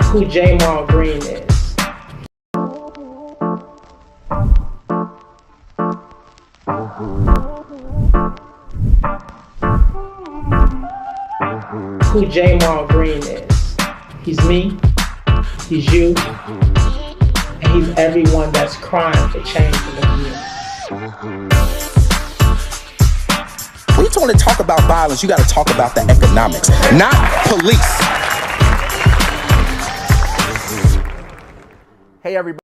who Jamal Green is. Who Jamal Green is. He's me, he's you, and he's everyone that's crying for change in the community. When you want to talk about violence, you got to talk about the economics, not police. Hey, everybody.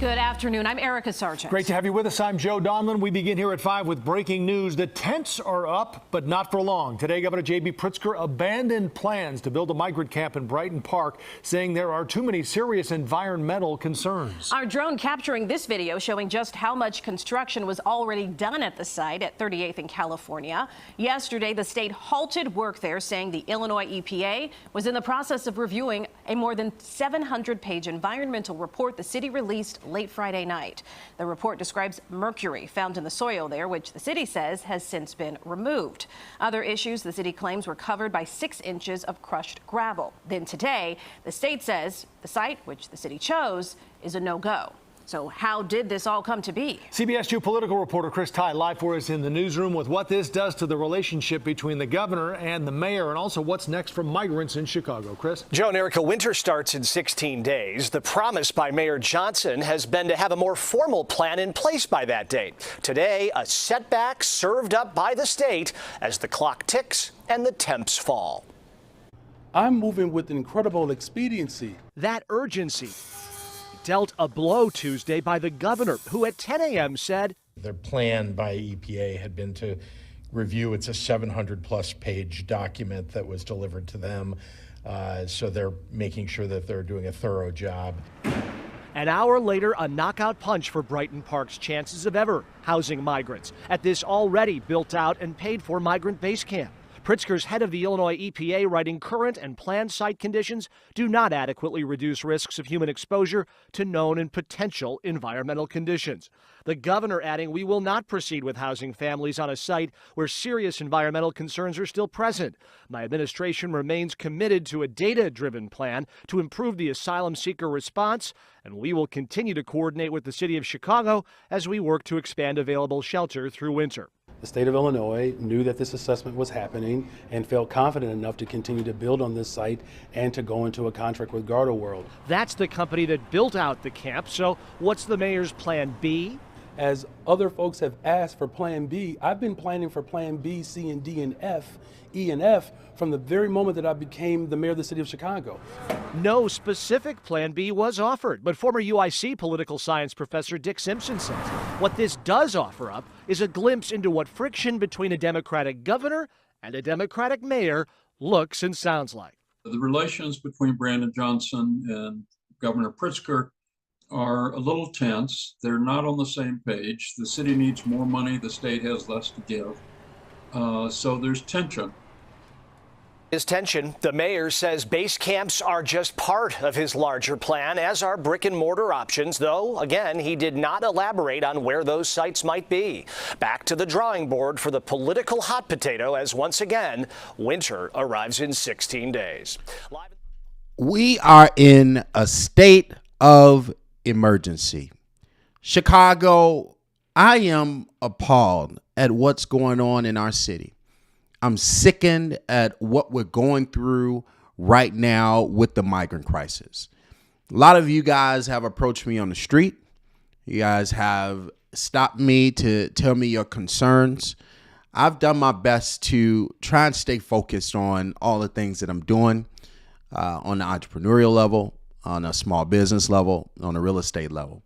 Good afternoon. I'm Erica Sargent. Great to have you with us. I'm Joe Donlin. We begin here at 5 with breaking news. The tents are up, but not for long. Today, Governor J.B. Pritzker abandoned plans to build a migrant camp in Brighton Park, saying there are too many serious environmental concerns. Our drone capturing this video showing just how much construction was already done at the site at 38th in California. Yesterday, the state halted work there, saying the Illinois EPA was in the process of reviewing a more than 700-page environmental report the city released late Friday night. The report describes mercury found in the soil there, which the city says has since been removed. Other issues the city claims were covered by 6 inches of crushed gravel. Then today, the state says the site, which the city chose, is a no-go. So how did this all come to be? CBS 2 political reporter Chris Ty live for us in the newsroom with what this does to the relationship between the governor and the mayor, and also what's next for migrants in Chicago. Chris? Joe and Erica, winter starts in 16 days. The promise by Mayor Johnson has been to have a more formal plan in place by that date. Today, a setback served up by the state as the clock ticks and the temps fall. I'm moving with incredible expediency. That urgency dealt a blow Tuesday by the governor, who at 10 a.m. said their plan by EPA had been to review. It's a 700-plus page document that was delivered to them. So they're making sure that they're doing a thorough job. An hour later, a knockout punch for Brighton Park's chances of ever housing migrants at this already built out and paid for migrant base camp. Pritzker's head of the Illinois EPA writing current and planned site conditions do not adequately reduce risks of human exposure to known and potential environmental conditions. The governor adding we will not proceed with housing families on a site where serious environmental concerns are still present. My administration remains committed to a data-driven plan to improve the asylum seeker response, and we will continue to coordinate with the city of Chicago as we work to expand available shelter through winter. The state of Illinois knew that this assessment was happening and felt confident enough to continue to build on this site and to go into a contract with Garda World. That's the company that built out the camp. So what's the mayor's plan B? As other folks have asked for plan B, I've been planning for plan B, C, and D, and F, E, and F from the very moment that I became the mayor of the city of Chicago. No specific plan B was offered, but former UIC political science professor Dick Simpson says what this does offer up is a glimpse into what friction between a Democratic governor and a Democratic mayor looks and sounds like. The relations between Brandon Johnson and Governor Pritzker are a little tense. They're not on the same page. The city needs more money. The state has less to give. So there's tension. His tension, the mayor says base camps are just part of his larger plan, as are brick and mortar options, though, again, he did not elaborate on where those sites might be. Back to the drawing board for the political hot potato as once again, winter arrives in 16 days. We are in a state of emergency. Chicago, I am appalled at what's going on in our city. I'm sickened at what we're going through right now with the migrant crisis. A lot of you guys have approached me on the street. You guys have stopped me to tell me your concerns. I've done my best to try and stay focused on all the things that I'm doing on the entrepreneurial level, on a small business level, on a real estate level.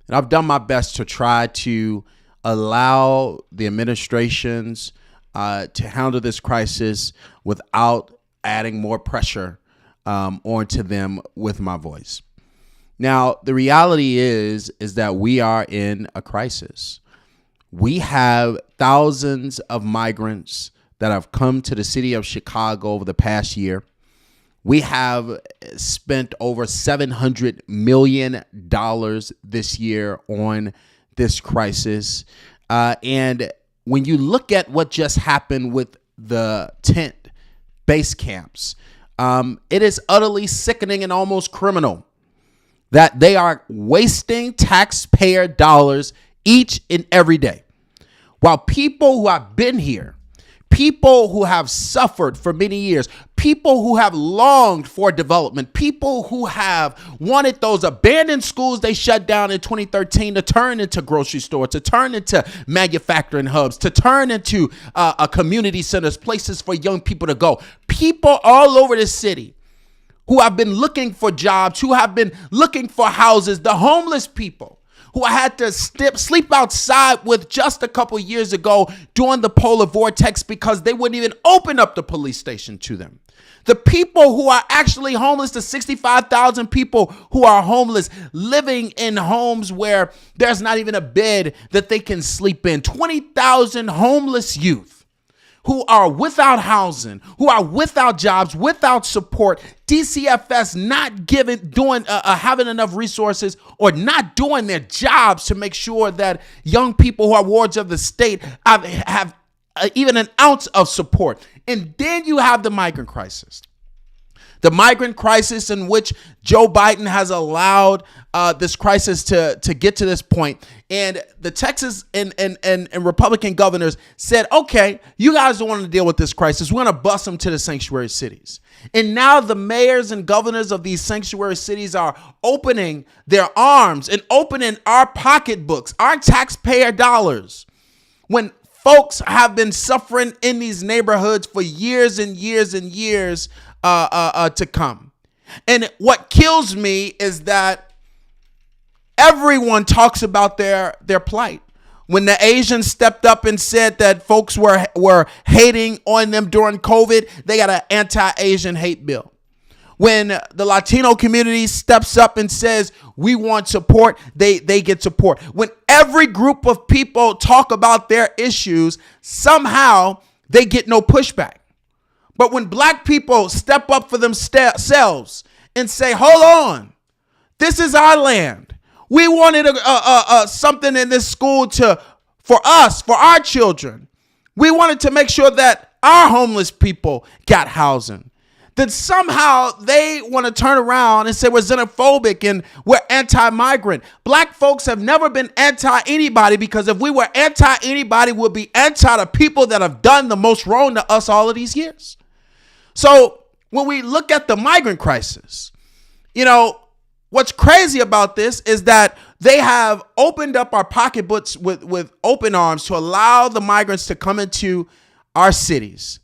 And I've done my best to try to allow the administrations to handle this crisis without adding more pressure onto them with my voice. Now, the reality is that we are in a crisis. We have thousands of migrants that have come to the city of Chicago over the past year. We have spent over $700 million this year on this crisis. And when you look at what just happened with the tent base camps, It is utterly sickening and almost criminal that they are wasting taxpayer dollars each and every day. While people who have been here, people who have suffered for many years, people who have longed for development, people who have wanted those abandoned schools they shut down in 2013 to turn into grocery stores, to turn into manufacturing hubs, to turn into community centers, places for young people to go. People all over the city who have been looking for jobs, who have been looking for houses, the homeless people who I had to sleep outside with just a couple years ago during the polar vortex because they wouldn't even open up the police station to them. The people who are actually homeless, the 65,000 people who are homeless, living in homes where there's not even a bed that they can sleep in. 20,000 homeless youth who are without housing, who are without jobs, without support. DCFS not having enough resources or not doing their jobs to make sure that young people who are wards of the state have even an ounce of support. And then you have the migrant crisis. The migrant crisis in which Joe Biden has allowed this crisis to get to this point. And the Texas and Republican governors said, okay, you guys don't want to deal with this crisis. We're going to bus them to the sanctuary cities. And now the mayors and governors of these sanctuary cities are opening their arms and opening our pocketbooks, our taxpayer dollars. When folks have been suffering in these neighborhoods for years and years and years to come. And what kills me is that everyone talks about their plight. When the Asians stepped up and said that folks were hating on them during COVID, they got an anti-Asian hate bill. When the Latino community steps up and says, we want support, they get support. When every group of people talk about their issues, somehow they get no pushback. But when black people step up for themselves and say, hold on, this is our land. We wanted something in this school for us, for our children. We wanted to make sure that our homeless people got housing. Then somehow they want to turn around and say we're xenophobic and we're anti-migrant. Black folks have never been anti-anybody, because if we were anti-anybody, we'd be anti the people that have done the most wrong to us all of these years. So when we look at the migrant crisis, what's crazy about this is that they have opened up our pocketbooks with open arms to allow the migrants to come into our cities.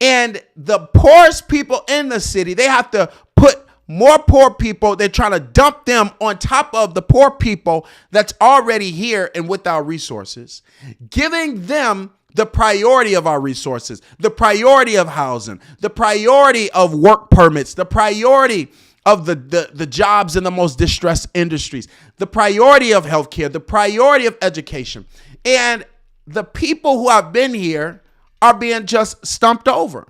And the poorest people in the city, they have to put more poor people. They're trying to dump them on top of the poor people that's already here and without resources, giving them the priority of our resources, the priority of housing, the priority of work permits, the priority of the jobs in the most distressed industries, the priority of healthcare, the priority of education. And the people who have been here are being just stumped over.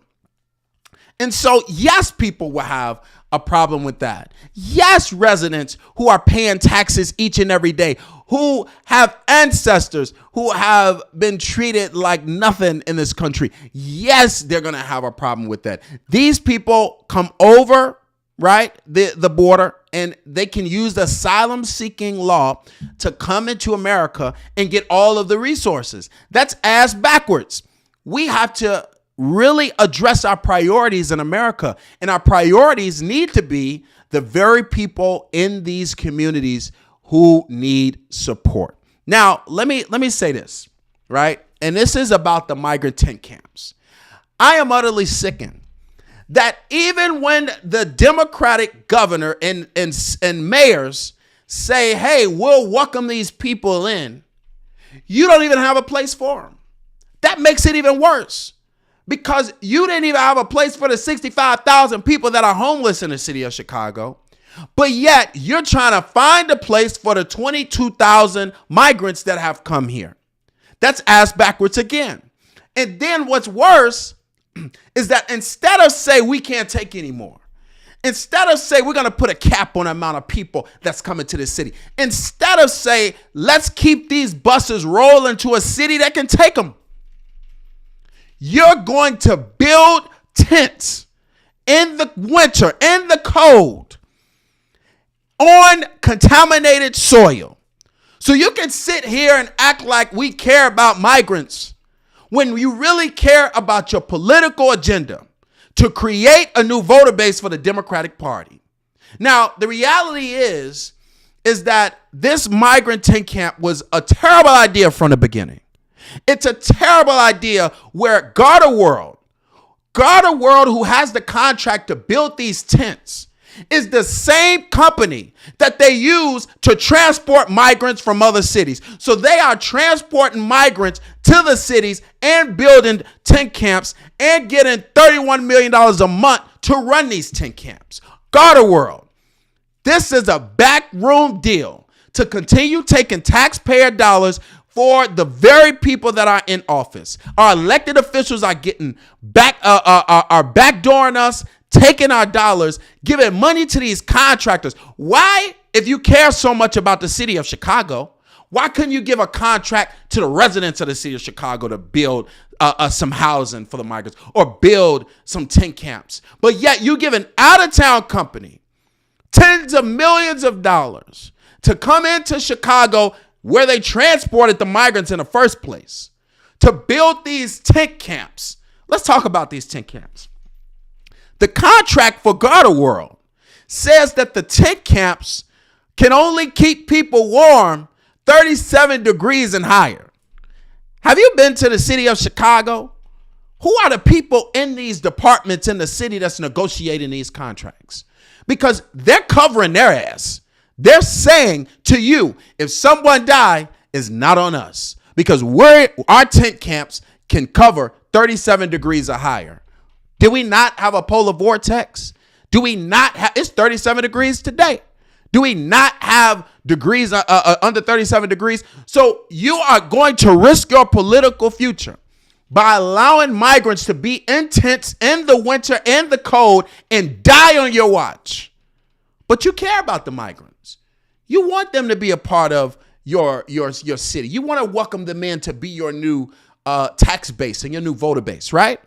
And so, yes, people will have a problem with that. Yes, residents who are paying taxes each and every day, who have ancestors who have been treated like nothing in this country. Yes, they're going to have a problem with that. These people come over, right, the border, and they can use the asylum seeking law to come into America and get all of the resources. That's ass backwards. We have to really address our priorities in America, and our priorities need to be the very people in these communities who need support. Now, let me say this, right? And this is about the migrant tent camps. I am utterly sickened that even when the Democratic governor and mayors say, hey, we'll welcome these people in, you don't even have a place for them. That makes it even worse, because you didn't even have a place for the 65,000 people that are homeless in the city of Chicago. But yet you're trying to find a place for the 22,000 migrants that have come here. That's ass backwards again. And then what's worse is that instead of say we can't take any more, instead of say we're going to put a cap on the amount of people that's coming to the city, instead of say let's keep these buses rolling to a city that can take them, you're going to build tents in the winter, in the cold, on contaminated soil. So you can sit here and act like we care about migrants when you really care about your political agenda to create a new voter base for the Democratic Party. Now, the reality is that this migrant tent camp was a terrible idea from the beginning. It's a terrible idea where Garda World, who has the contract to build these tents, is the same company that they use to transport migrants from other cities. So they are transporting migrants to the cities and building tent camps and getting $31 million a month to run these tent camps. Garda World, this is a backroom deal to continue taking taxpayer dollars for the very people that are in office. Our elected officials are getting are backdooring us, taking our dollars, giving money to these contractors. Why, if you care so much about the city of Chicago, why couldn't you give a contract to the residents of the city of Chicago to build some housing for the migrants or build some tent camps? But yet you give an out-of-town company tens of millions of dollars to come into Chicago, where they transported the migrants in the first place, to build these tent camps. Let's talk about these tent camps. The contract for Garda World says that the tent camps can only keep people warm 37 degrees and higher. Have you been to the city of Chicago? Who are the people in these departments in the city that's negotiating these contracts? Because they're covering their ass. They're saying to you, if someone die, it's not on us, because our tent camps can cover 37 degrees or higher. Do we not have a polar vortex? Do we not have, it's 37 degrees today. Do we not have degrees under 37 degrees? So you are going to risk your political future by allowing migrants to be in tents in the winter and the cold and die on your watch. But you care about the migrants. You want them to be a part of your city. You want to welcome them in to be your new tax base and your new voter base, right?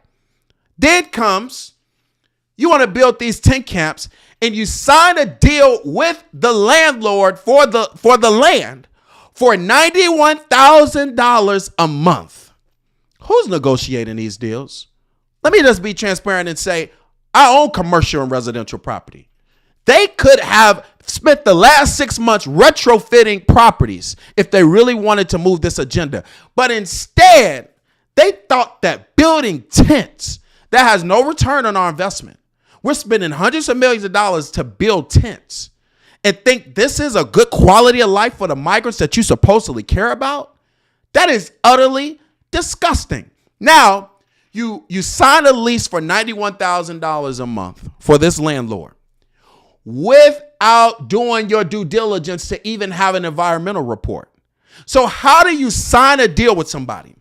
Then comes, you want to build these tent camps and you sign a deal with the landlord for the land for $91,000 a month. Who's negotiating these deals? Let me just be transparent and say, I own commercial and residential property. They could have spent the last 6 months retrofitting properties if they really wanted to move this agenda. But instead, they thought that building tents that has no return on our investment. We're spending hundreds of millions of dollars to build tents and think this is a good quality of life for the migrants that you supposedly care about. That is utterly disgusting. Now, you sign a lease for $91,000 a month for this landlord without doing your due diligence to even have an environmental report. So how do you sign a deal with somebody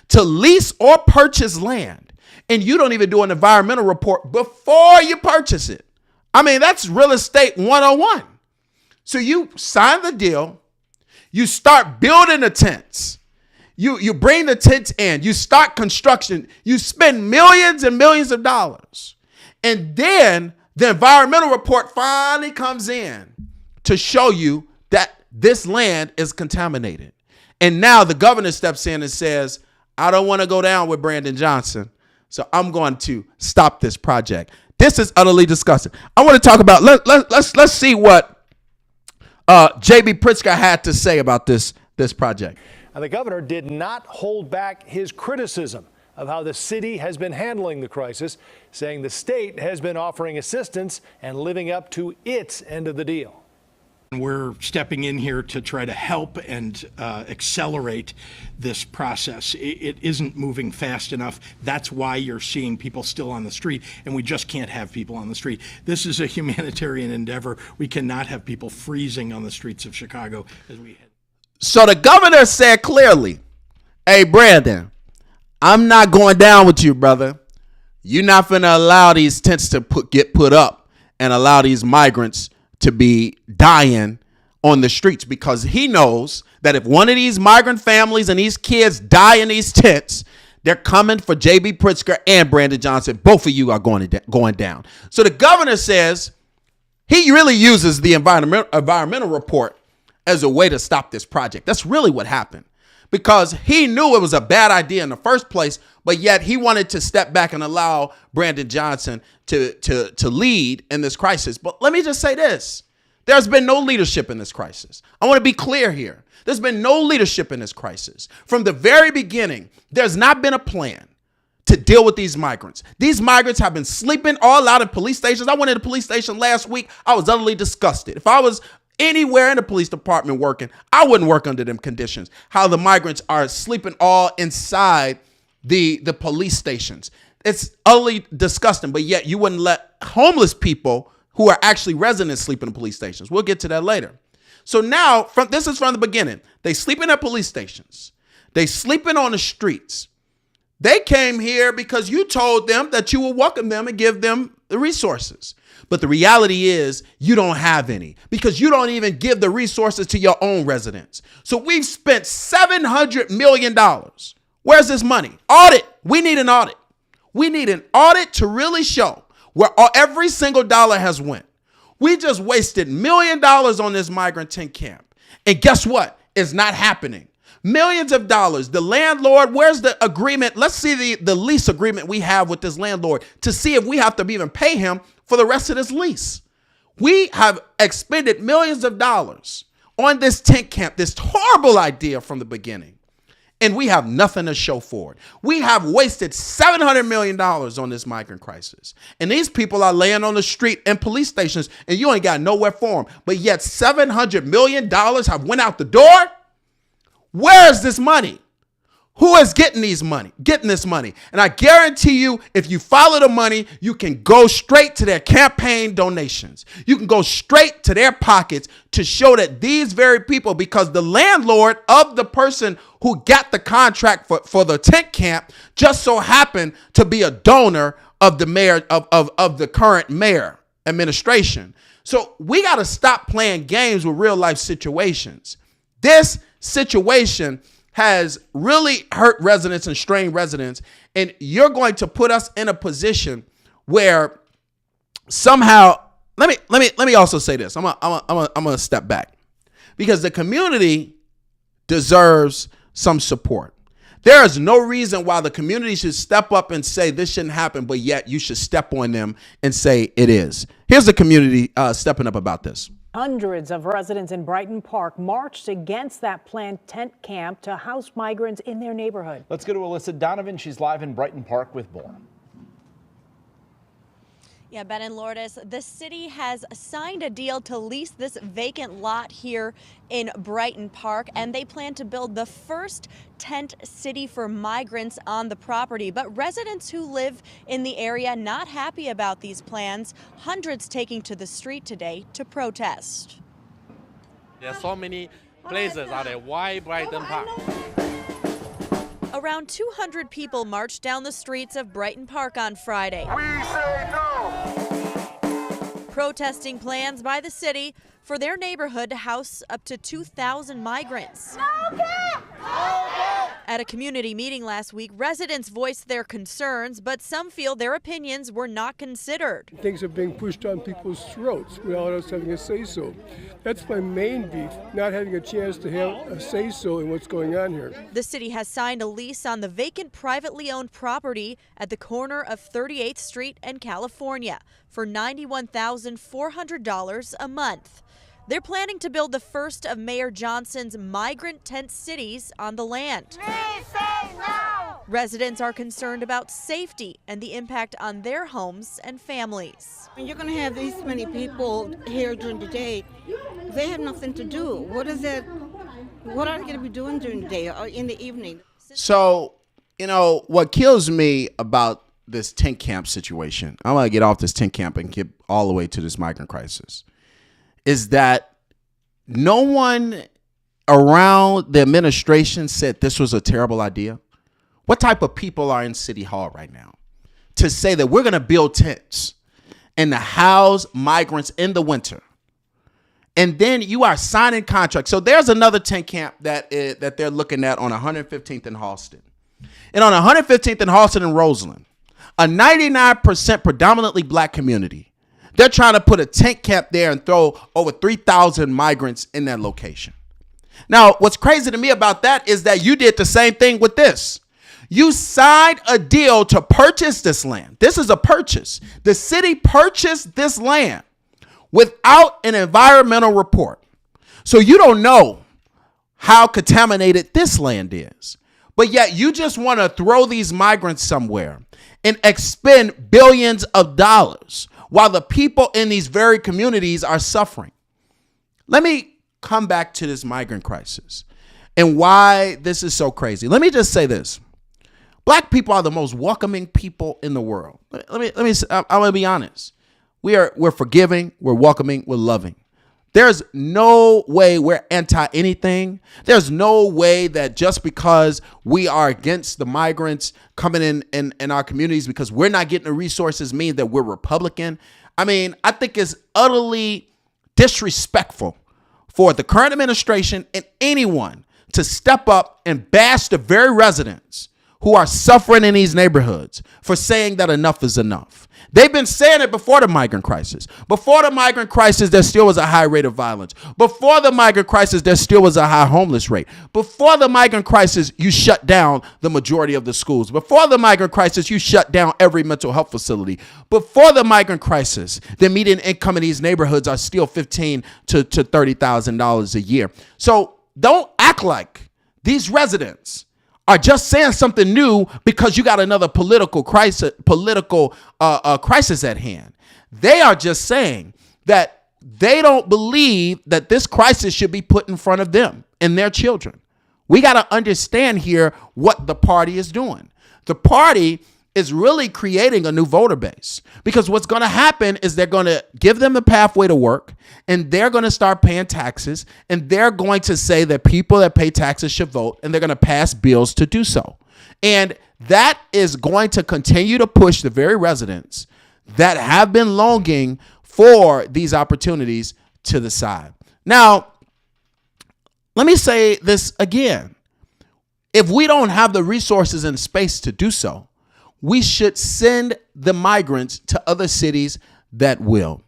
to lease or purchase land and you don't even do an environmental report before you purchase it? I mean, that's real estate 101. So you sign the deal, you start building the tents, you bring the tents in, you start construction, you spend millions and millions of dollars, and then the environmental report finally comes in to show you that this land is contaminated. And now the governor steps in and says, I don't want to go down with Brandon Johnson, so I'm going to stop this project. This is utterly disgusting. I want to talk about, let's see what J.B. Pritzker had to say about this project. And the governor did not hold back his criticism of how the city has been handling the crisis, saying the state has been offering assistance and living up to its end of the deal. We're stepping in here to try to help and accelerate this process. It isn't moving fast enough. That's why you're seeing people still on the street, and we just can't have people on the street. This is a humanitarian endeavor. We cannot have people freezing on the streets of Chicago as we head. So the governor said clearly, hey, Brandon, I'm not going down with you, brother. You're not going to allow these tents to get put up and allow these migrants to be dying on the streets, because he knows that if one of these migrant families and these kids die in these tents, They're coming for J.B. Pritzker and Brandon Johnson. Both of you are going down. So the governor says he really uses the environmental report as a way to stop this project. That's really what happened, because he knew it was a bad idea in the first place, but yet he wanted to step back and allow Brandon Johnson to lead in this crisis. But let me just say this. There's been no leadership in this crisis. I want to be clear here. There's been no leadership in this crisis. From the very beginning, there's not been a plan to deal with these migrants. These migrants have been sleeping all out of police stations. I went to the police station last week. I was utterly disgusted. If I was anywhere in the police department working, I wouldn't work under them conditions. How the migrants are sleeping all inside the police stations. It's utterly disgusting, but yet you wouldn't let homeless people who are actually residents sleep in the police stations. We'll get to that later. So now, this is from the beginning. They sleeping at police stations. They sleeping on the streets. They came here because you told them that you will welcome them and give them the resources. But the reality is you don't have any, because you don't even give the resources to your own residents. So we've spent $700 million. Where's this money? Audit. We need an audit. We need an audit to really show where every single dollar has went. We just wasted $1 million on this migrant tent camp. And guess what? It's not happening. Millions of dollars. The landlord, where's the agreement? Let's see the lease agreement we have with this landlord to see if we have to even pay him for the rest of this lease. We have expended millions of dollars on this tent camp, this horrible idea from the beginning. And we have nothing to show for it. We have wasted $700 million on this migrant crisis. And these people are laying on the street and police stations, and you ain't got nowhere for them. But yet $700 million have went out the door? Where is this money? Who is getting this money? And I guarantee you, if you follow the money, you can go straight to their campaign donations. You can go straight to their pockets to show that these very people, because the landlord of the person who got the contract for the tent camp just so happened to be a donor of the mayor of the current mayor administration. So we got to stop playing games with real life situations. This situation has really hurt residents and strained residents, and you're going to put us in a position where somehow, let me also say this. I'm gonna step back, because the community deserves some support. There is no reason why the community should step up and say this shouldn't happen, but yet you should step on them and say it is. Here's the community stepping up about this. Hundreds of residents in Brighton Park marched against that planned tent camp to house migrants in their neighborhood. Let's go to Alyssa Donovan. She's live in Brighton Park with more. Yeah, Ben and Lourdes, the city has signed a deal to lease this vacant lot here in Brighton Park, and they plan to build the first tent city for migrants on the property. But residents who live in the area not happy about these plans, hundreds taking to the street today to protest. There are so many places out there. Why Brighton Park? Around 200 people marched down the streets of Brighton Park on Friday. We say no! Protesting plans by the city for their neighborhood to house up to 2,000 migrants. At a community meeting last week, residents voiced their concerns, but some feel their opinions were not considered. Things are being pushed on people's throats without us having a say-so. That's my main beef, not having a chance to have a say-so in what's going on here. The city has signed a lease on the vacant privately owned property at the corner of 38th Street and California for $91,400 a month. They're planning to build the first of Mayor Johnson's migrant tent cities on the land. We say no! Residents are concerned about safety and the impact on their homes and families. When you're going to have these many people here during the day, they have nothing to do. What are they going to be doing during the day or in the evening? So, what kills me about this tent camp situation, I'm going to get off this tent camp and get all the way to this migrant crisis, is that no one around the administration said this was a terrible idea. What type of people are in City Hall right now to say that we're going to build tents and to house migrants in the winter? And then you are signing contracts. So there's another tent camp that they're looking at on 115th and Halston. And on 115th and Halsted and Roseland, a 99% predominantly black community, they're trying to put a tent camp there and throw over 3,000 migrants in that location. Now, what's crazy to me about that is that you did the same thing with this. You signed a deal to purchase this land. This is a purchase. The city purchased this land without an environmental report. So you don't know how contaminated this land is. But yet you just want to throw these migrants somewhere and expend billions of dollars while the people in these very communities are suffering. Let me come back to this migrant crisis and why this is so crazy. Let me just say this. Black people are the most welcoming people in the world. I'm going to be honest. We're forgiving, we're welcoming, we're loving. There's no way we're anti anything. There's no way that just because we are against the migrants coming in our communities because we're not getting the resources means that we're Republican. I mean, I think it's utterly disrespectful for the current administration and anyone to step up and bash the very residents who are suffering in these neighborhoods for saying that enough is enough. They've been saying it before the migrant crisis. Before the migrant crisis, there still was a high rate of violence. Before the migrant crisis, there still was a high homeless rate. Before the migrant crisis, you shut down the majority of the schools. Before the migrant crisis, you shut down every mental health facility. Before the migrant crisis, the median income in these neighborhoods are still $15,000 to $30,000 a year. So don't act like these residents are just saying something new because you got another political crisis at hand. They are just saying that they don't believe that this crisis should be put in front of them and their children. We got to understand here what the party is doing. The party is really creating a new voter base because what's going to happen is they're going to give them the pathway to work and they're going to start paying taxes and they're going to say that people that pay taxes should vote and they're going to pass bills to do so. And that is going to continue to push the very residents that have been longing for these opportunities to the side. Now, let me say this again. If we don't have the resources and space to do so, we should send the migrants to other cities that will.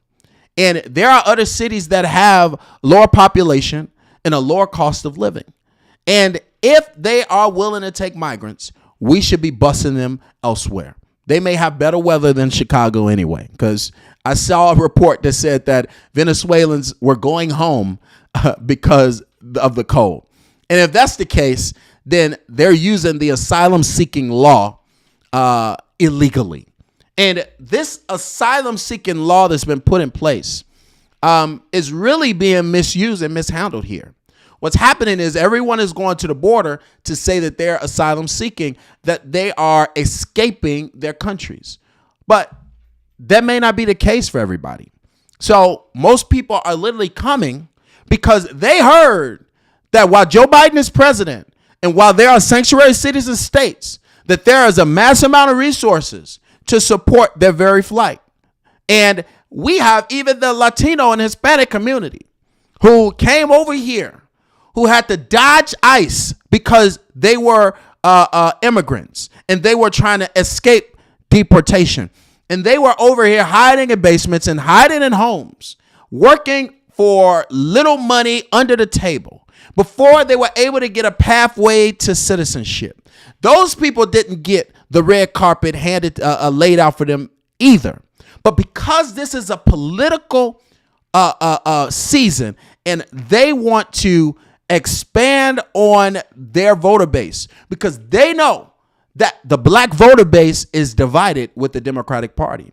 And there are other cities that have lower population and a lower cost of living. And if they are willing to take migrants, we should be busing them elsewhere. They may have better weather than Chicago anyway, because I saw a report that said that Venezuelans were going home because of the cold. And if that's the case, then they're using the asylum-seeking law illegally. And this asylum-seeking law that's been put in place is really being misused and mishandled here. What's happening is everyone is going to the border to say that they're asylum-seeking, that they are escaping their countries. But that may not be the case for everybody. So most people are literally coming because they heard that while Joe Biden is president and while there are sanctuary cities and states, that there is a mass amount of resources to support their very flight. And we have even the Latino and Hispanic community who came over here, who had to dodge ICE because they were immigrants and they were trying to escape deportation. And they were over here hiding in basements and hiding in homes, working for little money under the table before they were able to get a pathway to citizenship. Those people didn't get the red carpet laid out for them either. But because this is a political season and they want to expand on their voter base because they know that the black voter base is divided with the Democratic Party.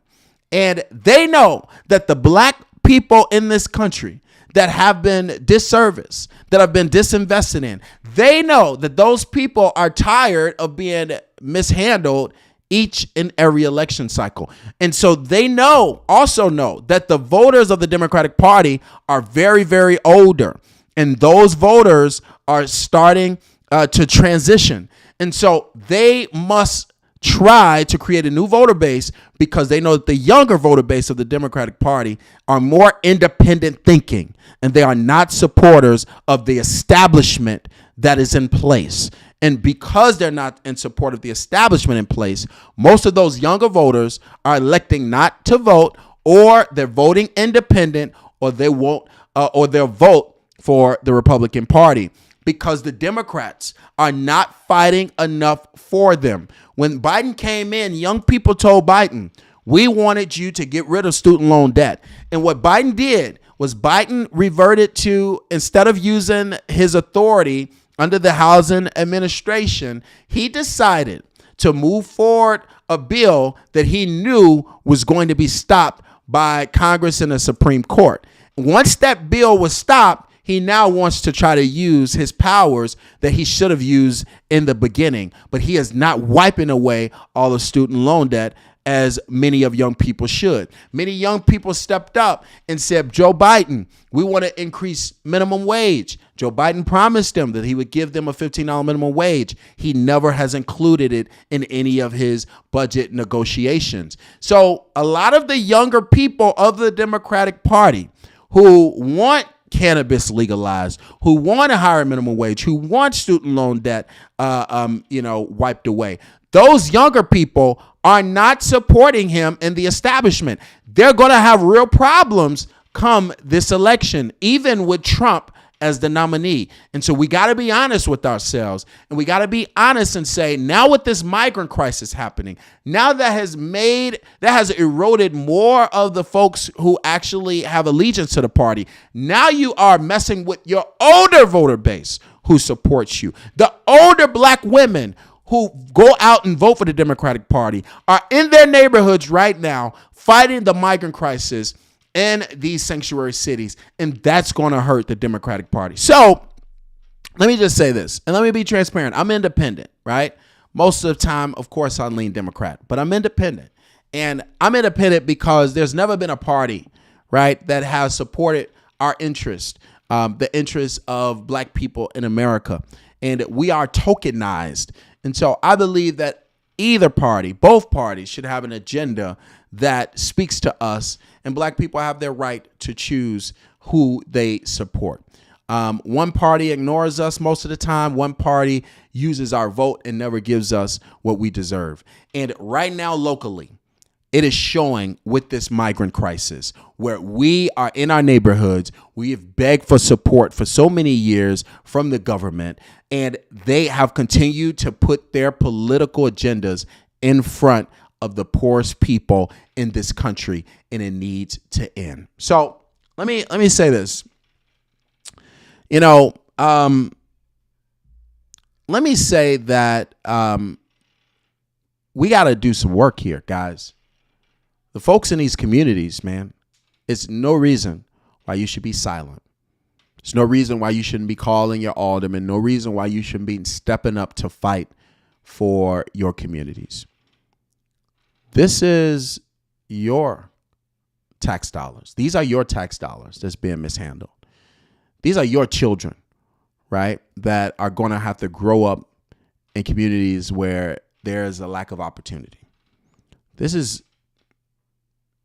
And they know that the black people in this country that have been disserviced, that have been disinvested in, they know that those people are tired of being mishandled each and every election cycle. And so they also know that the voters of the Democratic Party are very, very older. And those voters are starting to transition. And so they must try to create a new voter base because they know that the younger voter base of the Democratic Party are more independent thinking and they are not supporters of the establishment that is in place. And because they're not in support of the establishment in place, most of those younger voters are electing not to vote, or they're voting independent, or they won't, or they'll vote for the Republican Party, because the Democrats are not fighting enough for them. When Biden came in, young people told Biden, we wanted you to get rid of student loan debt. And what Biden did was Biden reverted to, instead of using his authority under the Housing Administration, he decided to move forward a bill that he knew was going to be stopped by Congress and the Supreme Court. Once that bill was stopped, he now wants to try to use his powers that he should have used in the beginning. But he is not wiping away all the student loan debt as many of young people should. Many young people stepped up and said, Joe Biden, we want to increase minimum wage. Joe Biden promised them that he would give them a $15 minimum wage. He never has included it in any of his budget negotiations. So a lot of the younger people of the Democratic Party who want cannabis legalized, who want a higher minimum wage, who want student loan debt, wiped away. Those younger people are not supporting him in the establishment. They're going to have real problems come this election, even with Trump as the nominee. And so we got to be honest with ourselves, and we got to be honest and say, now with this migrant crisis happening, now that has eroded more of the folks who actually have allegiance to the party. Now you are messing with your older voter base who supports you. The older black women who go out and vote for the Democratic Party are in their neighborhoods right now fighting the migrant crisis in these sanctuary cities, and that's going to hurt the Democratic Party. So let me just say this, and let me be transparent. I'm independent, right? Most of the time, of course, I lean Democrat, but I'm independent. And I'm independent because there's never been a party, right, that has supported our interest, the interests of black people in America. And we are tokenized. And so I believe that either party, both parties, should have an agenda that speaks to us, and black people have their right to choose who they support. One party ignores us most of the time. One party uses our vote and never gives us what we deserve. And right now, locally, it is showing with this migrant crisis, where we are in our neighborhoods. We have begged for support for so many years from the government, and they have continued to put their political agendas in front of the poorest people in this country, and it needs to end. So let me say this. Let me say that we got to do some work here, guys. The folks in these communities, man, it's no reason why you should be silent. There's no reason why you shouldn't be calling your alderman. No reason why you shouldn't be stepping up to fight for your communities. This is your tax dollars. These are your tax dollars that's being mishandled. These are your children, right, that are going to have to grow up in communities where there is a lack of opportunity. This is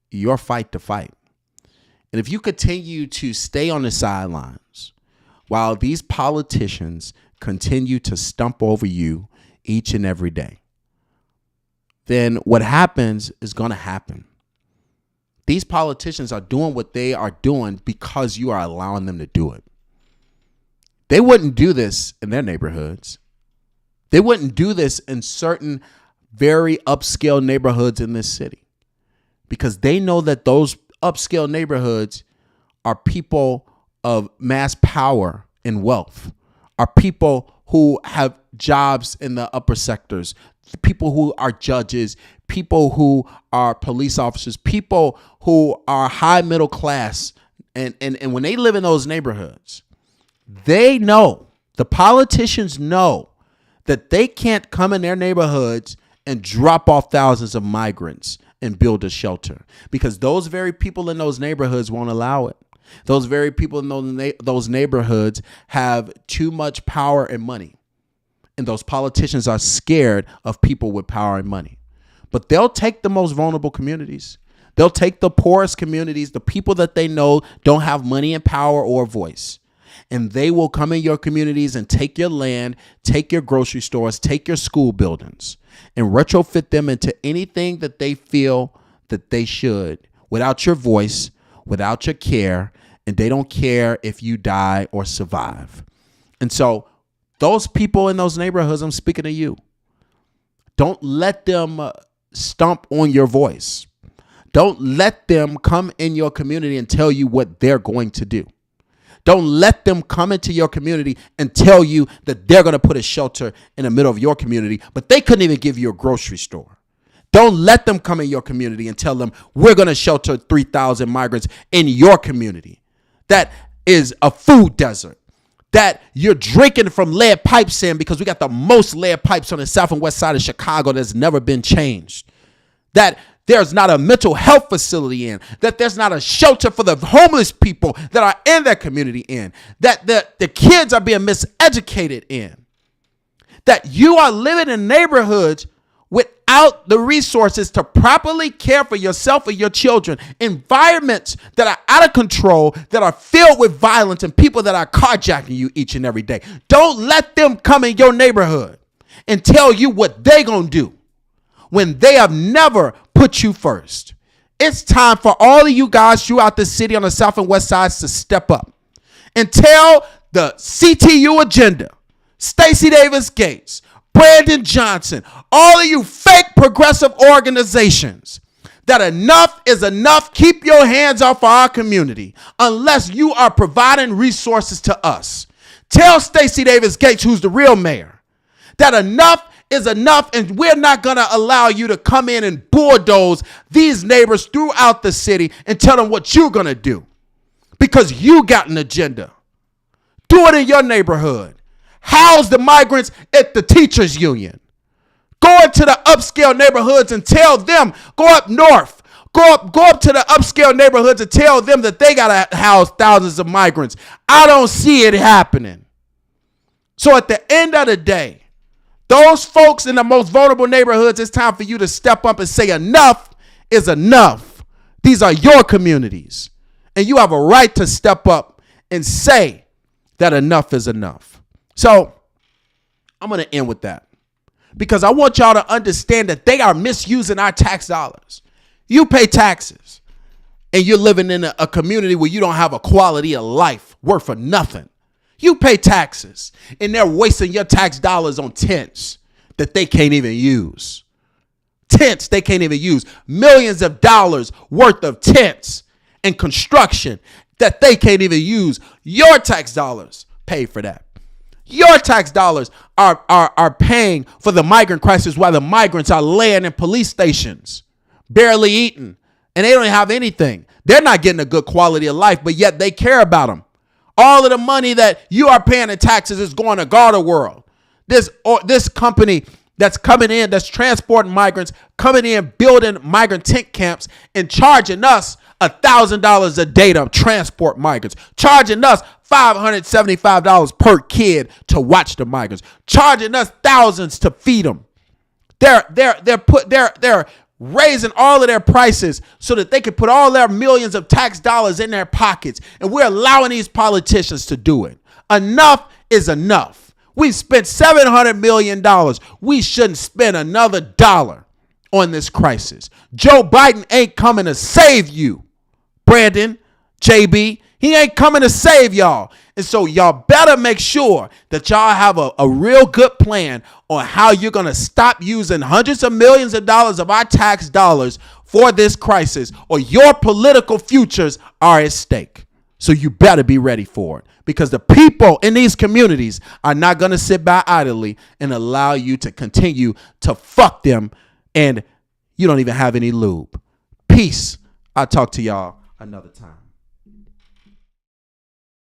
your fight to fight. And if you continue to stay on the sidelines while these politicians continue to stump over you each and every day, then what happens is going to happen. These politicians are doing what they are doing because you are allowing them to do it. They wouldn't do this in their neighborhoods. They wouldn't do this in certain very upscale neighborhoods in this city, because they know that those upscale neighborhoods are people of mass power and wealth, are people who have jobs in the upper sectors, people who are judges, people who are police officers, people who are high middle class. And when they live in those neighborhoods, they know, the politicians know, that they can't come in their neighborhoods and drop off thousands of migrants and build a shelter, because those very people in those neighborhoods won't allow it. Those very people in those neighborhoods have too much power and money. And those politicians are scared of people with power and money. But they'll take the most vulnerable communities. They'll take the poorest communities, the people that they know don't have money and power or voice. and they will come in your communities and take your land, take your grocery stores, take your school buildings, and retrofit them into anything that they feel that they should without your voice, without your care, and they don't care if you die or survive. And so those people in those neighborhoods, I'm speaking to you. Don't let them stomp on your voice. Don't let them come in your community and tell you what they're going to do. Don't let them come into your community and tell you that they're going to put a shelter in the middle of your community, but they couldn't even give you a grocery store. Don't let them come in your community and tell them we're going to shelter 3,000 migrants in your community. That is a food desert. That you're drinking from lead pipes in because we got the most lead pipes on the south and west side of Chicago that's never been changed. That there's not a mental health facility in, that there's not a shelter for the homeless people that are in that community in, that the kids are being miseducated in, that you are living in neighborhoods without the resources to properly care for yourself or your children, environments that are out of control, that are filled with violence and people that are carjacking you each and every day. Don't let them come in your neighborhood and tell you what they're going to do when they have never put you first. It's time for all of you guys throughout the city on the south and west sides to step up and tell the CTU agenda, Stacey Davis Gates, Brandon Johnson, all of you fake progressive organizations, that enough is enough. Keep your hands off our community unless you are providing resources to us. Tell Stacey Davis Gates, who's the real mayor, that enough is enough, and we're not going to allow you to come in and bulldoze these neighbors throughout the city and tell them what you're going to do because you got an agenda. Do it in your neighborhood. House the migrants at the teachers union. Go into the upscale neighborhoods and tell them, go up north, go up to the upscale neighborhoods and tell them that they got to house thousands of migrants. I don't see it happening. So at the end of the day, those folks in the most vulnerable neighborhoods, it's time for you to step up and say enough is enough. These are your communities, and you have a right to step up and say that enough is enough. So I'm going to end with that because I want y'all to understand that they are misusing our tax dollars. You pay taxes and you're living in a community where you don't have a quality of life worth for nothing. You pay taxes and they're wasting your tax dollars on tents that they can't even use. Tents they can't even use. Millions of dollars worth of tents and construction that they can't even use. Your tax dollars pay for that. Your tax dollars are paying for the migrant crisis while the migrants are laying in police stations, barely eating, and they don't have anything. They're not getting a good quality of life, but yet they care about them. All of the money that you are paying in taxes is going to Garda World. This company that's coming in, that's transporting migrants, coming in, building migrant tent camps and charging us $1,000 a day to transport migrants, charging us $575 per kid to watch the migrants, charging us thousands to feed them. They're raising all of their prices so that they can put all their millions of tax dollars in their pockets, and we're allowing these politicians to do it. Enough is enough. We spent $700 million. We shouldn't spend another dollar on this crisis. Joe Biden ain't coming to save you, Brandon, JB. He ain't coming to save y'all. And so y'all better make sure that y'all have a real good plan on how you're going to stop using hundreds of millions of dollars of our tax dollars for this crisis, or your political futures are at stake. So you better be ready for it, because the people in these communities are not going to sit by idly and allow you to continue to fuck them, and you don't even have any lube. Peace. I'll talk to y'all another time.